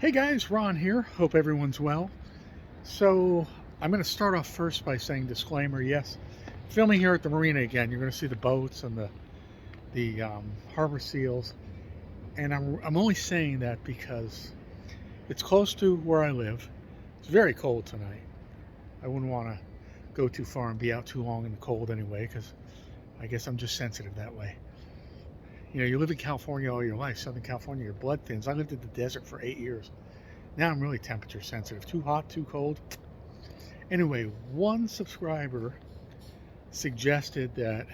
Hey guys, Ron here. Hope everyone's well. So, I'm going to start off first by saying disclaimer. Yes, filming here at the marina again. You're going to see the boats and the harbor seals, and I'm only saying that because it's close to where I live. It's very cold tonight. I wouldn't want to go too far and be out too long in the cold anyway, because I guess I'm just sensitive that way. You know, you live in California all your life, Southern California, your blood thins. I lived in the desert for 8 years. Now I'm really temperature sensitive. Too hot, too cold. Anyway, one subscriber suggested that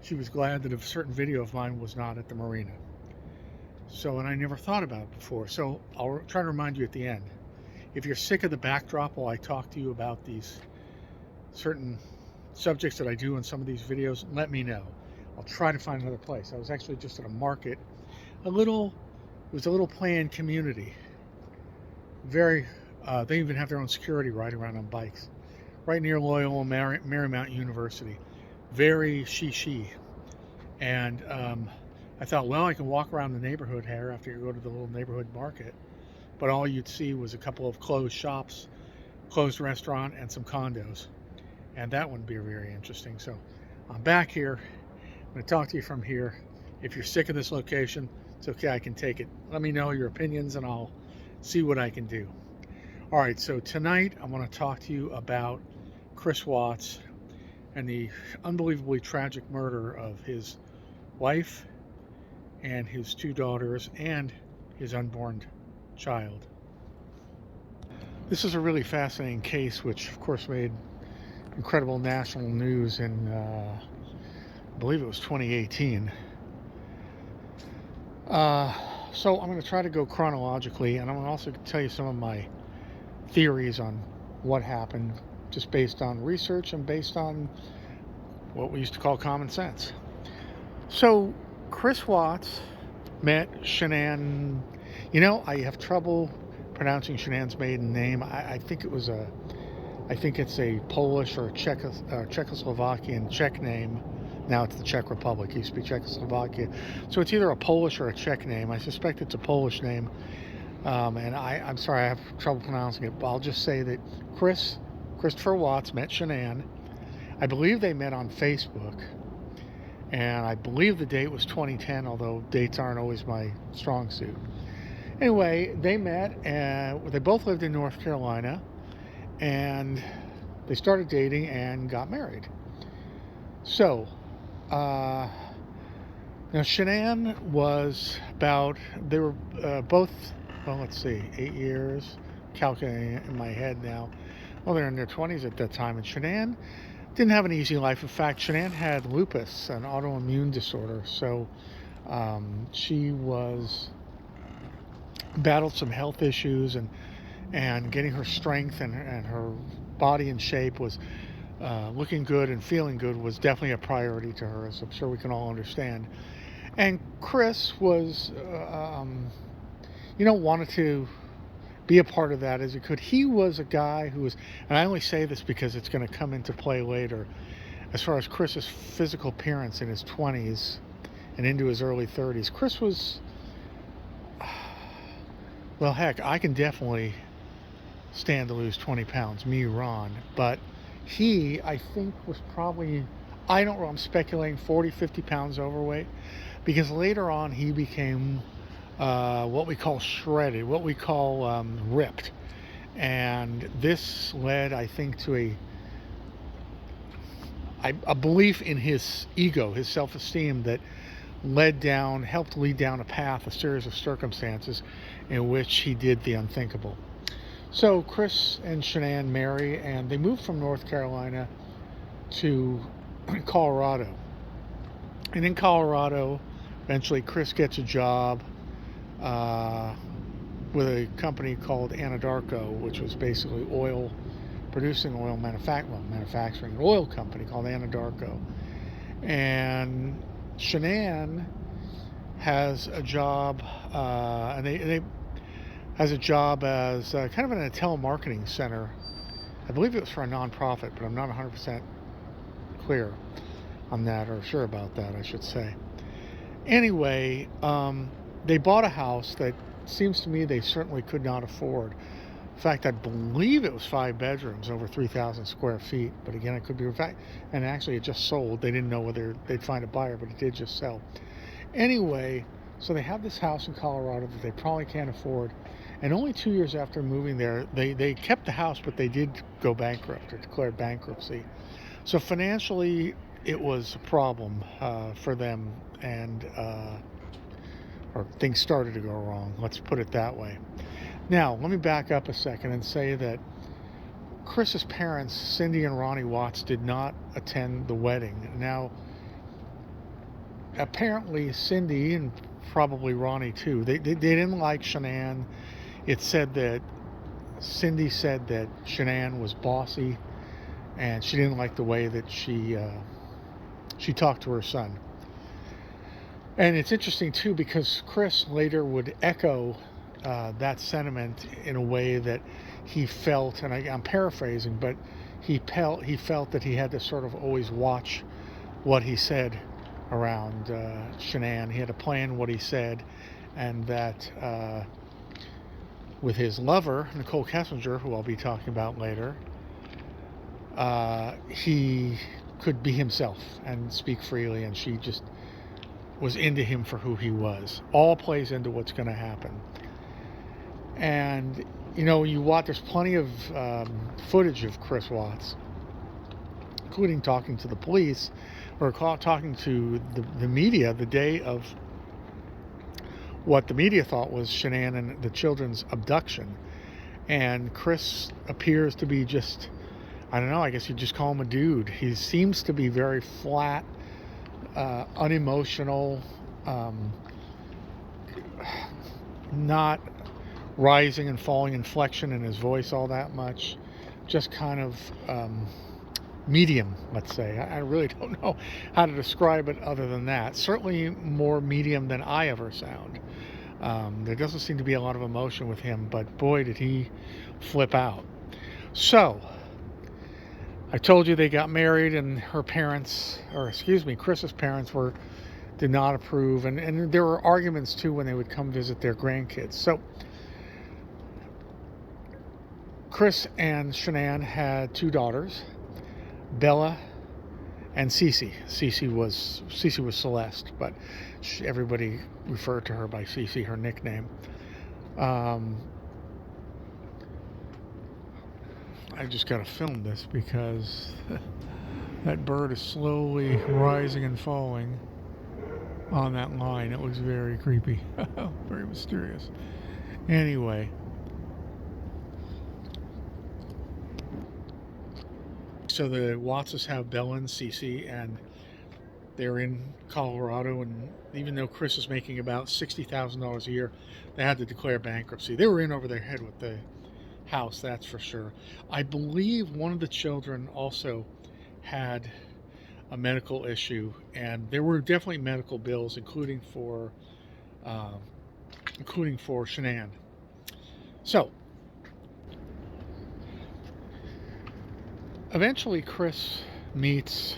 she was glad that a certain video of mine was not at the marina. So, and I never thought about it before. So I'll try to remind you at the end. If you're sick of the backdrop while I talk to you about these certain subjects that I do in some of these videos, let me know. I'll try to find another place. I was actually just at a market, it was a little planned community. They even have their own security riding around on bikes, right near Loyola Marymount University. Very she. And I thought, well, I can walk around the neighborhood here after you go to the little neighborhood market. But all you'd see was a couple of closed shops, closed restaurant, and some condos. And that wouldn't be very interesting. So I'm back here. I'm going to talk to you from here. If you're sick of this location, it's okay. I can take it. Let me know your opinions and I'll see what I can do. All right, so tonight I want to talk to you about Chris Watts and the unbelievably tragic murder of his wife and his two daughters and his unborn child. This is a really fascinating case, which of course made incredible national news in, I believe it was 2018. So I'm going to try to go chronologically, and I'm going to also tell you some of my theories on what happened, just based on research and based on what we used to call common sense. So Chris Watts met Shanann. You know, I have trouble pronouncing Shanann's maiden name. I think it's a Polish or Czechoslovakian Czech name. Now it's the Czech Republic. It used to be Czechoslovakia. So it's either a Polish or a Czech name. I suspect it's a Polish name. And I'm sorry, I have trouble pronouncing it. But I'll just say that Christopher Watts met Shanann. I believe they met on Facebook. And I believe the date was 2010, although dates aren't always my strong suit. Anyway, they met, and they both lived in North Carolina. And they started dating and got married. So, now Shanann was they were both, well, let's see, 8 years, calculating it in my head now. Well, they're in their 20s at that time, and Shanann didn't have an easy life. In fact, Shanann had lupus, an autoimmune disorder, so she battled some health issues, and getting her strength and her body in shape was looking good and feeling good was definitely a priority to her, as I'm sure we can all understand. And Chris was, wanted to be a part of that as he could. He was a guy who was, and I only say this because it's going to come into play later, as far as Chris's physical appearance in his 20s and into his early 30s. Chris was, well, heck, I can definitely stand to lose 20 pounds, me, Ron, but he, I think, was probably, I don't know, I'm speculating 40, 50 pounds overweight, because later on he became what we call shredded, what we call ripped. And this led, I think, to a belief in his ego, his self-esteem, that helped lead down a path, a series of circumstances in which he did the unthinkable. So Chris and Shanann marry, and they moved from North Carolina to Colorado. And in Colorado, eventually Chris gets a job with a company called Anadarko, which was basically manufacturing an oil company called Anadarko. And Shanann has a job, has a job as kind of in a telemarketing center. I believe it was for a nonprofit, but I'm not 100% clear on that, or sure about that, I should say. Anyway, they bought a house that seems to me they certainly could not afford. In fact, I believe it was 5 bedrooms, over 3,000 square feet. But again, it could be, in fact, and actually it just sold. They didn't know whether they'd find a buyer, but it did just sell. Anyway, so they have this house in Colorado that they probably can't afford. And only 2 years after moving there, they kept the house, but they did go bankrupt or declared bankruptcy. So financially, it was a problem for them, and or things started to go wrong. Let's put it that way. Now, let me back up a second and say that Chris's parents, Cindy and Ronnie Watts, did not attend the wedding. Now, apparently Cindy, and probably Ronnie too, they didn't like Shanann. It said that Cindy said that Shanann was bossy, and she didn't like the way that she talked to her son. And it's interesting too, because Chris later would echo that sentiment in a way that he felt, and I'm paraphrasing, but he felt that he had to sort of always watch what he said around Shanann. He had to plan what he said, and that with his lover, Nicole Kessinger, who I'll be talking about later, he could be himself and speak freely, and she just was into him for who he was. All plays into what's going to happen. And you know, you watch, there's plenty of footage of Chris Watts, including talking to the police, or talking to the media the day of what the media thought was Shanann and the children's abduction. And Chris appears to be just, I don't know, I guess you'd just call him a dude. He seems to be very flat, unemotional, not rising and falling inflection in his voice all that much, just kind of medium, let's say. I really don't know how to describe it other than that. Certainly more medium than I ever sound. There doesn't seem to be a lot of emotion with him, but boy, did he flip out. So I told you they got married, and her parents, or excuse me, Chris's parents did not approve, and there were arguments too when they would come visit their grandkids. So Chris and Shanann had 2 daughters, Bella and Cece. Cece was Celeste, but everybody referred to her by Cece, her nickname. I just got to film this because that bird is slowly rising and falling on that line. It looks very creepy, very mysterious. Anyway, so the Wattses have Bella and Cece, and they're in Colorado, and even though Chris is making about $60,000 a year, they had to declare bankruptcy. They were in over their head with the house, that's for sure. I believe one of the children also had a medical issue, and there were definitely medical bills, including for Shanann. So eventually Chris meets,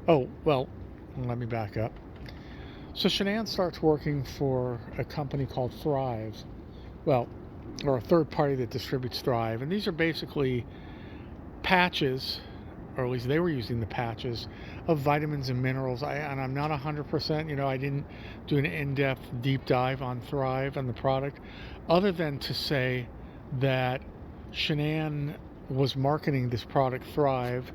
oh, well, let me back up. So Shanann starts working for a company called Thrive, well, or a third party that distributes Thrive. And these are basically patches, or at least they were using the patches, of vitamins and minerals. And I'm not 100%, you know, I didn't do an in-depth deep dive on Thrive and the product, other than to say that Shanann was marketing this product, Thrive.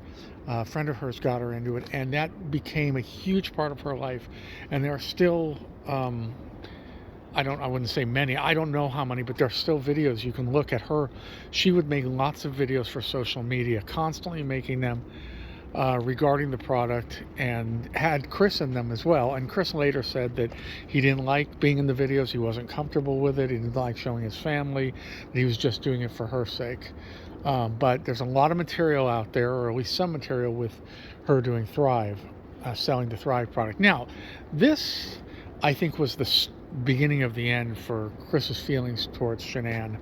A friend of hers got her into it, and that became a huge part of her life. And there are still, I wouldn't say many, I don't know how many, but there are still videos you can look at her. She would make lots of videos for social media, constantly making them regarding the product, and had Chris in them as well. And Chris later said that he didn't like being in the videos, he wasn't comfortable with it, he didn't like showing his family, that he was just doing it for her sake. But there's a lot of material out there, or at least some material, with her doing Thrive, selling the Thrive product. Now, this, I think, was the beginning of the end for Chris's feelings towards Shanann.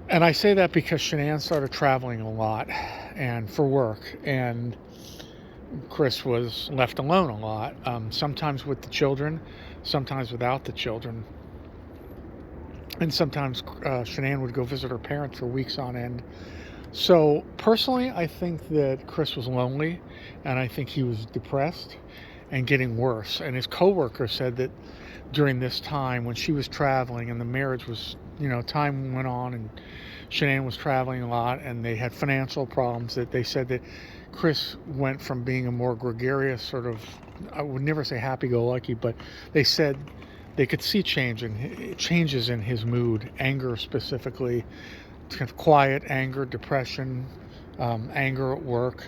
And I say that because Shanann started traveling a lot, and for work, and Chris was left alone a lot, sometimes with the children, sometimes without the children. And sometimes Shanann would go visit her parents for weeks on end. So personally, I think that Chris was lonely, and I think he was depressed and getting worse. And his coworker said that during this time when she was traveling and the marriage was, time went on and Shanann was traveling a lot and they had financial problems, that they said that Chris went from being a more gregarious sort of, I would never say happy-go-lucky, but they said they could see changes in his mood, anger specifically, kind of quiet anger, depression, anger at work.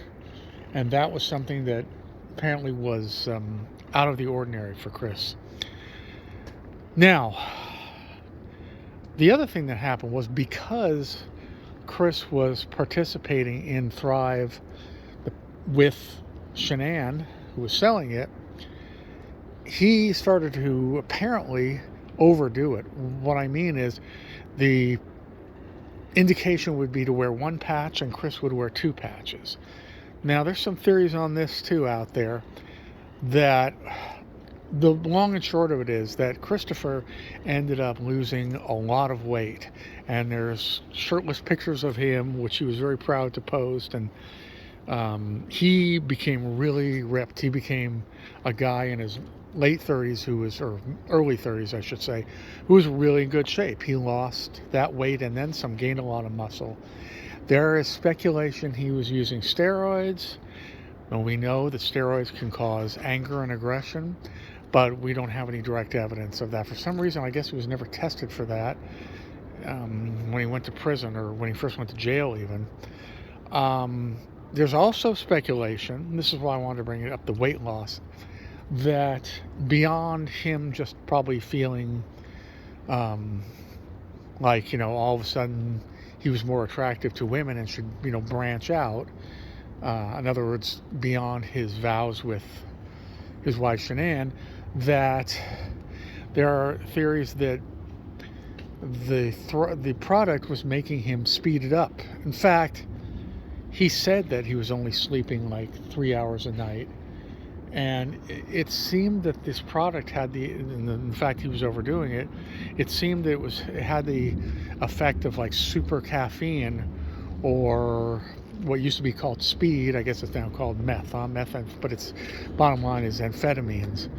And that was something that apparently was out of the ordinary for Chris. Now, the other thing that happened was, because Chris was participating in Thrive with Shanann, who was selling it, he started to apparently overdo it. What I mean is, the indication would be to wear one patch and Chris would wear two patches. Now, there's some theories on this too out there, that the long and short of it is that Christopher ended up losing a lot of weight, and there's shirtless pictures of him, which he was very proud to post, and he became really ripped. He became a guy in his late 30s or early 30s, I should say, who was really in good shape. He lost that weight and then some, gained a lot of muscle. There is speculation he was using steroids, and we know that steroids can cause anger and aggression, but we don't have any direct evidence of that. For some reason, I guess he was never tested for that when he went to prison, or when he first went to jail even. There's also speculation, and this is why I wanted to bring it up, the weight loss, that beyond him just probably feeling like, all of a sudden he was more attractive to women and should, branch out. In other words, beyond his vows with his wife Shanann, that there are theories that the product was making him speed it up. In fact, he said that he was only sleeping like 3 hours a night, and it seemed that this product had in fact he was overdoing it. It seemed that it had the effect of like super caffeine, or what used to be called speed. I guess it's now called meth, but its bottom line is amphetamines.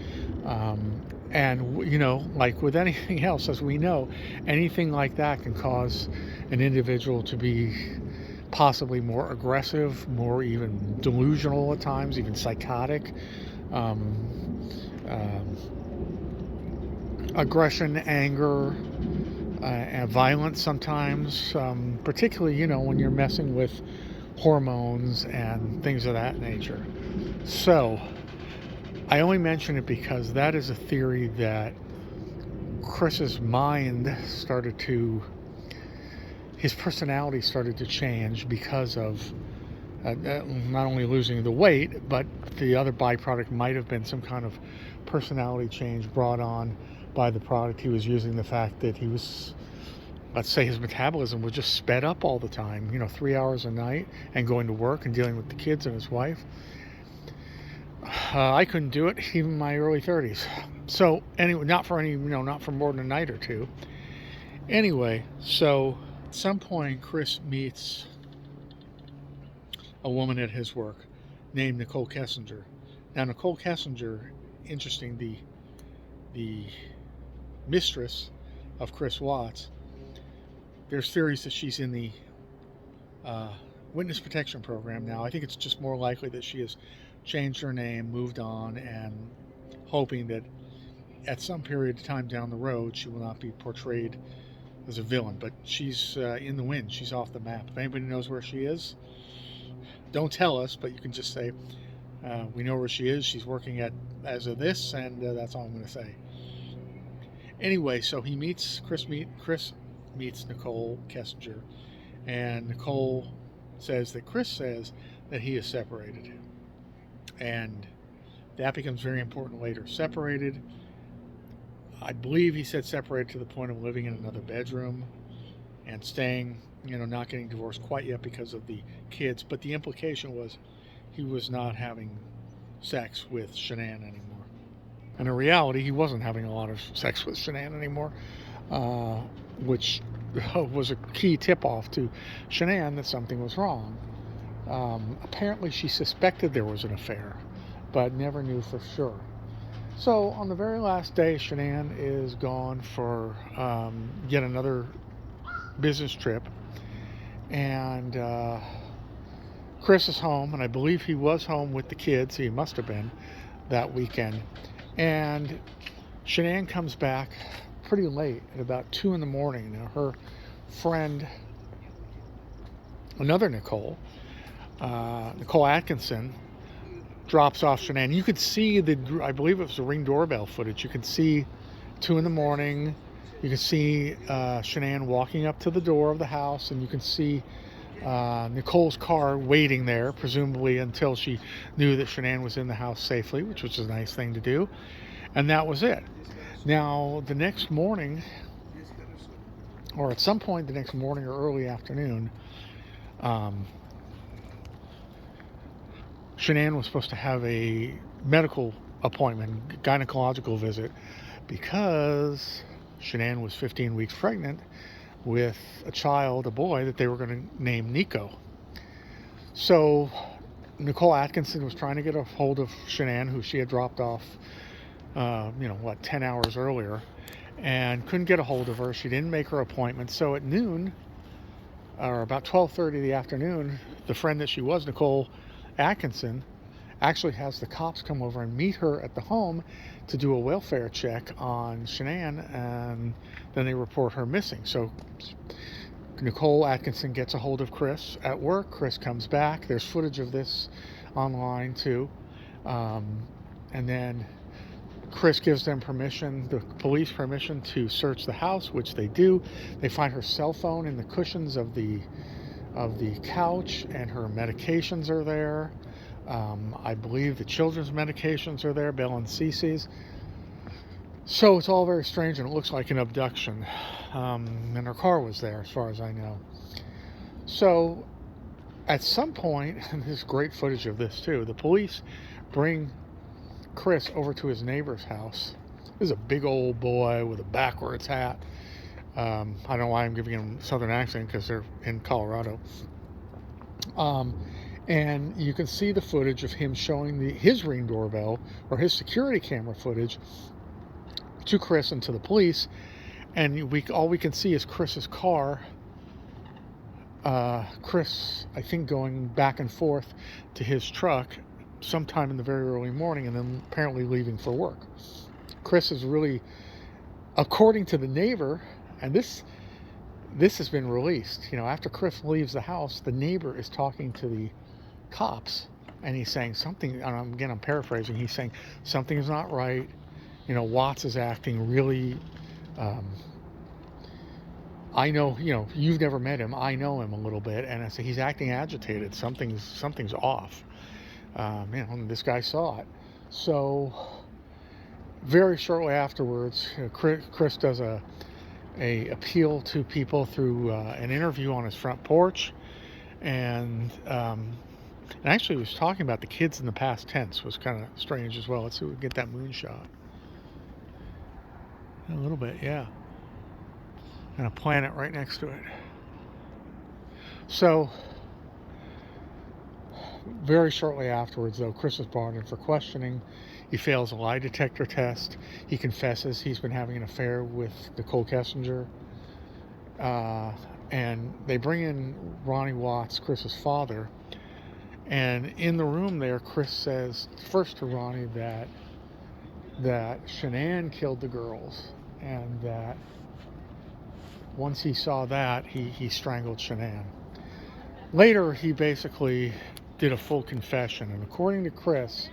And like with anything else, as we know, anything like that can cause an individual to be possibly more aggressive, more even delusional at times, even psychotic. Aggression, anger, and violence sometimes, particularly, when you're messing with hormones and things of that nature. So, I only mention it because that is a theory that Chris's mind his personality started to change because of not only losing the weight, but the other byproduct might have been some kind of personality change brought on by the product he was using. The fact that he was, let's say, his metabolism was just sped up all the time, 3 hours a night, and going to work and dealing with the kids and his wife. I couldn't do it even in my early 30s. So anyway, not for more than a night or two. Anyway, so at some point Chris meets a woman at his work named Nicole Kessinger. Now, Nicole Kessinger, interesting, the mistress of Chris Watts. There's theories that she's in the witness protection program now. I think it's just more likely that she has changed her name, moved on, and hoping that at some period of time down the road she will not be portrayed as a villain. But she's in the wind. She's off the map. If anybody knows where she is, don't tell us, but you can just say, we know where she is. She's working as of this, and that's all I'm going to say. Anyway, so Chris meets Nicole Kessinger, and Nicole says that Chris says that he is separated. And that becomes very important later. Separated, I believe he said separated to the point of living in another bedroom and staying, not getting divorced quite yet because of the kids. But the implication was he was not having sex with Shanann anymore. And in reality, he wasn't having a lot of sex with Shanann anymore, which was a key tip-off to Shanann that something was wrong. Apparently, she suspected there was an affair, but never knew for sure. So on the very last day, Shanann is gone for yet another business trip, and Chris is home, and I believe he was home with the kids. He must have been that weekend. And Shanann comes back pretty late, at about 2 in the morning. Now, her friend, another Nicole Atkinson, drops off Shanann. You could see I believe it was the Ring doorbell footage. You could see 2 in the morning. You can see Shanann walking up to the door of the house, and you can see Nicole's car waiting there, presumably until she knew that Shanann was in the house safely, which was a nice thing to do. And that was it. Now, the next morning, or at some point the next morning or early afternoon, Shanann was supposed to have a medical appointment, gynecological visit, because Shanann was 15 weeks pregnant with a boy that they were going to name Nico. So Nicole Atkinson was trying to get a hold of Shanann, who she had dropped off 10 hours earlier, and couldn't get a hold of her. She didn't make her appointment. So at noon, or about 12:30 in the afternoon, the friend that she was, Nicole Atkinson, actually has the cops come over and meet her at the home to do a welfare check on Shanann, and then they report her missing. So Nicole Atkinson gets a hold of Chris at work. Chris comes back. There's footage of this online too. And then Chris gives them permission, the police permission, to search the house, which they do. They find her cell phone in the cushions of the couch, and her medications are there. I believe the children's medications are there, Belle and Cece's. So it's all very strange, and it looks like an abduction. And her car was there, as far as I know. So at some point, and there's great footage of this too, the police bring Chris over to his neighbor's house. This is a big old boy with a backwards hat. I don't know why I'm giving him a southern accent, because they're in Colorado. And you can see the footage of him showing his Ring doorbell, or his security camera footage, to Chris and to the police. And all we can see is Chris's car. Chris, I think, going back and forth to his truck sometime in the very early morning, and then apparently leaving for work. Chris is really, according to the neighbor, and this has been released, after Chris leaves the house, the neighbor is talking to the cops, and he's saying something, and again, I'm paraphrasing, he's saying something is not right. Watts is acting really, I know, you've never met him, I know him a little bit, and I say he's acting agitated, something's off. This guy saw it. So very shortly afterwards, Chris does a appeal to people through an interview on his front porch, and actually he was talking about the kids in the past tense, was kind of strange as well. Let's see if we can get that moon shot. A little bit, yeah. And a planet right next to it. So very shortly afterwards, though, Chris is brought in for questioning. He fails a lie detector test. He confesses he's been having an affair with Nicole Kessinger. And they bring in Ronnie Watts, Chris's father. And in the room there, Chris says first to Ronnie that Shanann killed the girls, and that once he saw that, he strangled Shanann. Later, he basically did a full confession, and according to Chris,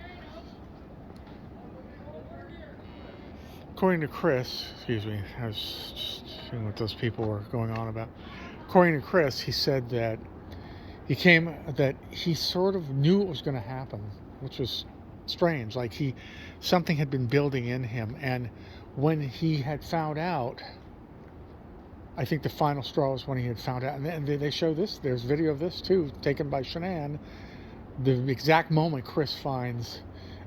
excuse me, I was just seeing what those people were going on about. According to Chris, he said that he sort of knew it was going to happen, which was strange. Like something had been building in him, and when he had found out, I think the final straw was when he had found out, and they show this. There's video of this too, taken by Shanann, the exact moment Chris finds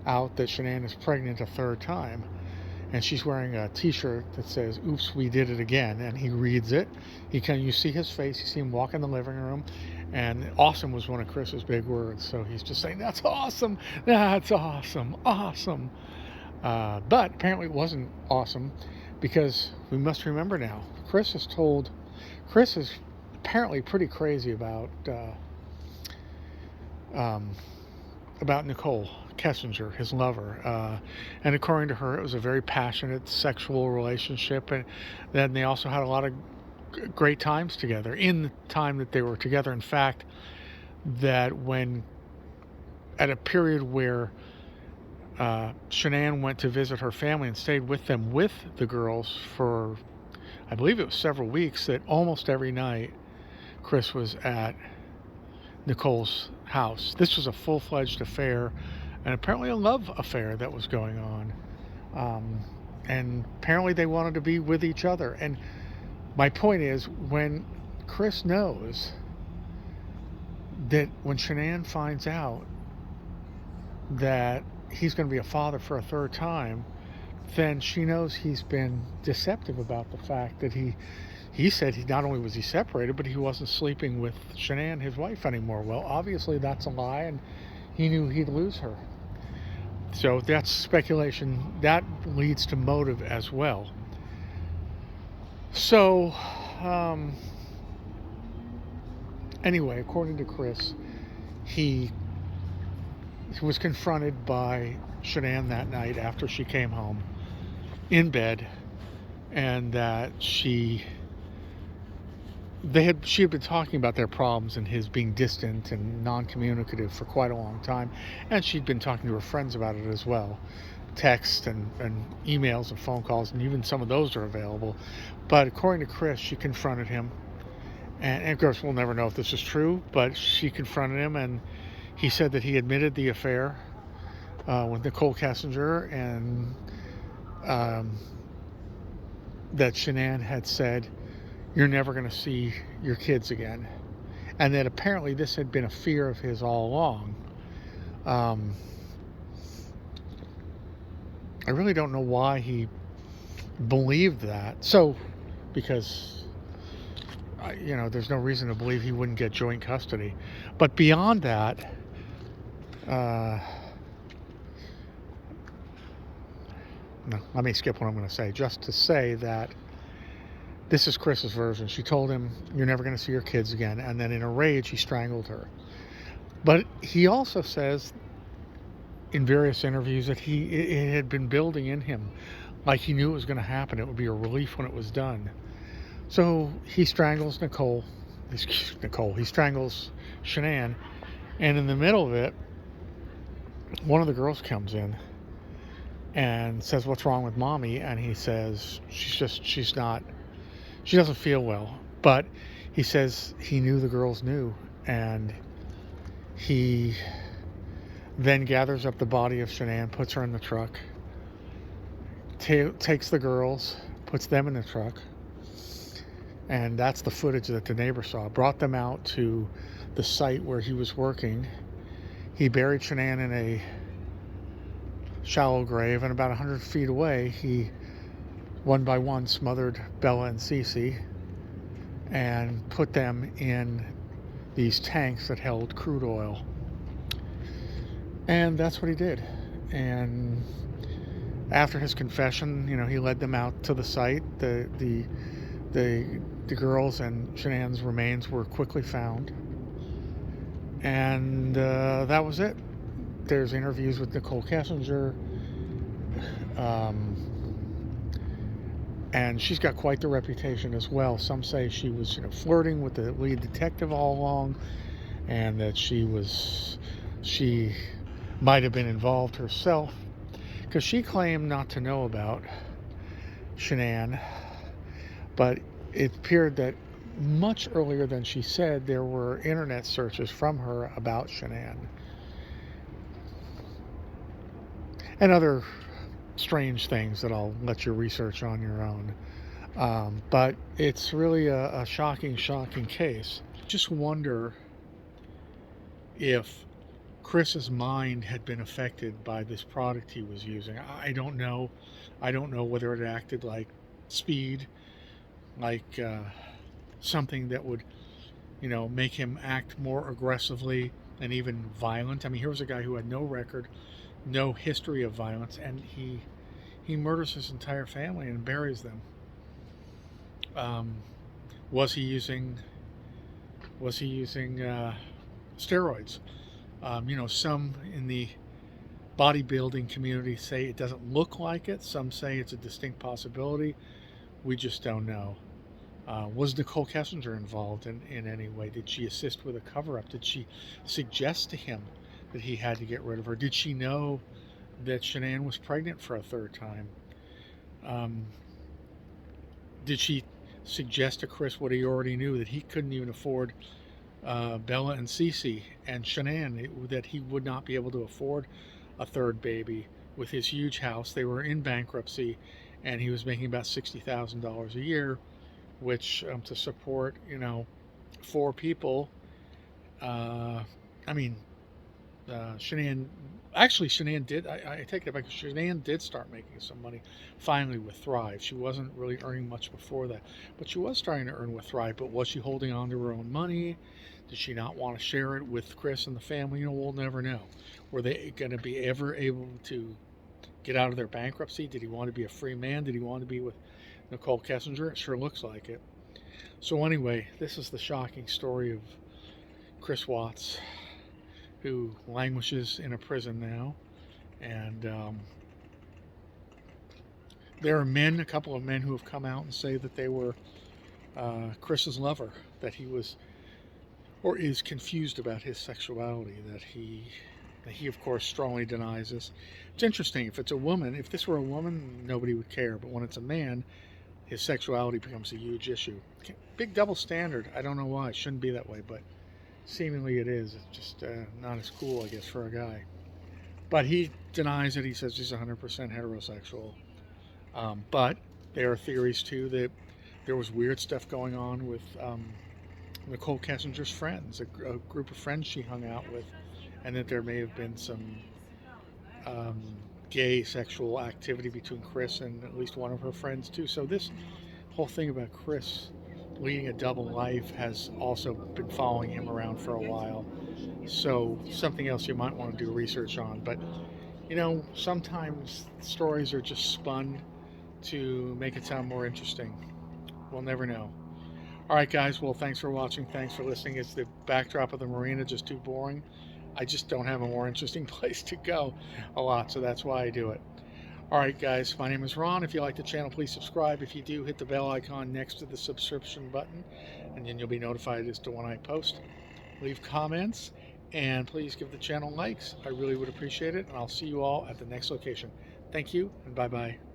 out that Shanann is pregnant a third time, and she's wearing a t-shirt that says "Oops, we did it again," and he reads it. You see his face, you see him walk in the living room, and awesome was one of Chris's big words, so he's just saying, "That's awesome, that's awesome, awesome." But apparently it wasn't awesome, because we must remember now, Chris is apparently pretty crazy about Nicole Kessinger, his lover. And according to her, it was a very passionate sexual relationship. And then they also had a lot of great times together in the time that they were together. In fact, that when at a period where Shanann went to visit her family and stayed with them with the girls for, I believe it was several weeks, that almost every night Chris was at Nicole's house. This was a full-fledged affair, and apparently a love affair that was going on. And apparently they wanted to be with each other. And my point is, when Chris knows that when Shanann finds out that he's going to be a father for a third time, then she knows he's been deceptive about the fact that he said he not only was he separated, but he wasn't sleeping with Shanann, his wife, anymore. Well, obviously that's a lie, and he knew he'd lose her. So that's speculation. That leads to motive as well. So, anyway, according to Chris, he was confronted by Shanann that night after she came home in bed, and that she had been talking about their problems and his being distant and non-communicative for quite a long time, and she'd been talking to her friends about it as well, text and emails and phone calls, and even some of those are available. But according to Chris, she confronted him, and of course we'll never know if this is true, but she confronted him, and he said that he admitted the affair with Nicole Kessinger, and that Shanann had said, "You're never going to see your kids again," and that apparently this had been a fear of his all along. I really don't know why he believed that. So, because there's no reason to believe he wouldn't get joint custody. But beyond that, no, let me skip what I'm going to say, just to say that this is Chris's version. She told him, "You're never going to see your kids again," and then in a rage he strangled her. But he also says in various interviews that it had been building in him, like he knew it was going to happen. It would be a relief when it was done. So he strangles he strangles Shanann, and in the middle of it, one of the girls comes in and says, "What's wrong with mommy?" And he says, she doesn't feel well. But he says he knew the girls knew, and he then gathers up the body of Shanann, puts her in the truck, takes the girls, puts them in the truck, and that's the footage that the neighbor saw. Brought them out to the site where he was working. He buried Shanann in a shallow grave, and about 100 feet away, he one by one smothered Bella and Cece and put them in these tanks that held crude oil. And that's what he did. And after his confession, he led them out to the site. The girls and Shanann's remains were quickly found, and that was it. There's interviews with Nicole Kessinger, and she's got quite the reputation as well. Some say she was, flirting with the lead detective all along, and that she might have been involved herself, because she claimed not to know about Shanann, but it appeared that much earlier than she said, there were internet searches from her about Shanann and other strange things that I'll let you research on your own. But it's really a shocking case. Just wonder if Chris's mind had been affected by this product he was using. I don't know. I don't know whether it acted like speed, like something that would, make him act more aggressively and even violent. I mean, here was a guy who had no record, no history of violence, and he murders his entire family and buries them. Was he using steroids? Some in the bodybuilding community say it doesn't look like it. Some say it's a distinct possibility. We just don't know. Was Nicole Kessinger involved in any way? Did she assist with a cover-up? Did she suggest to him that he had to get rid of her? Did she know that Shanann was pregnant for a third time? Did she suggest to Chris what he already knew, that he couldn't even afford Bella and Cece and Shanann, that he would not be able to afford a third baby with his huge house? They were in bankruptcy, and he was making about $60,000 a year, which to support 4 people. Shanann did, I take it back, Shanann did start making some money finally with Thrive. She wasn't really earning much before that, but she was starting to earn with Thrive. But was she holding on to her own money? Did she not want to share it with Chris and the family? We'll never know. Were they going to be ever able to get out of their bankruptcy? Did he want to be a free man? Did he want to be with Nicole Kessinger? It sure looks like it. So anyway, this is the shocking story of Chris Watts, who languishes in a prison now. And there are a couple of men who have come out and say that they were Chris's lover, that he was or is confused about his sexuality, that he of course strongly denies this. It's interesting, if this were a woman, nobody would care, but when it's a man, his sexuality becomes a huge issue. Big double standard. I don't know why. It shouldn't be that way, but seemingly it is. It's just not as cool, I guess, for a guy. But he denies it. He says he's 100% heterosexual. But there are theories, too, that there was weird stuff going on with Nicole Kessinger's friends, a group of friends she hung out with, and that there may have been some gay sexual activity between Chris and at least one of her friends, too. So this whole thing about Chris leading a double life has also been following him around for a while. So something else you might want to do research on. But, sometimes stories are just spun to make it sound more interesting. We'll never know. All right, guys. Well, thanks for watching. Thanks for listening. Is the backdrop of the marina just too boring? I just don't have a more interesting place to go a lot, so that's why I do it. All right, guys, my name is Ron. If you like the channel, please subscribe. If you do, hit the bell icon next to the subscription button, and then you'll be notified as to when I post. Leave comments, and please give the channel likes. I really would appreciate it, and I'll see you all at the next location. Thank you, and bye-bye.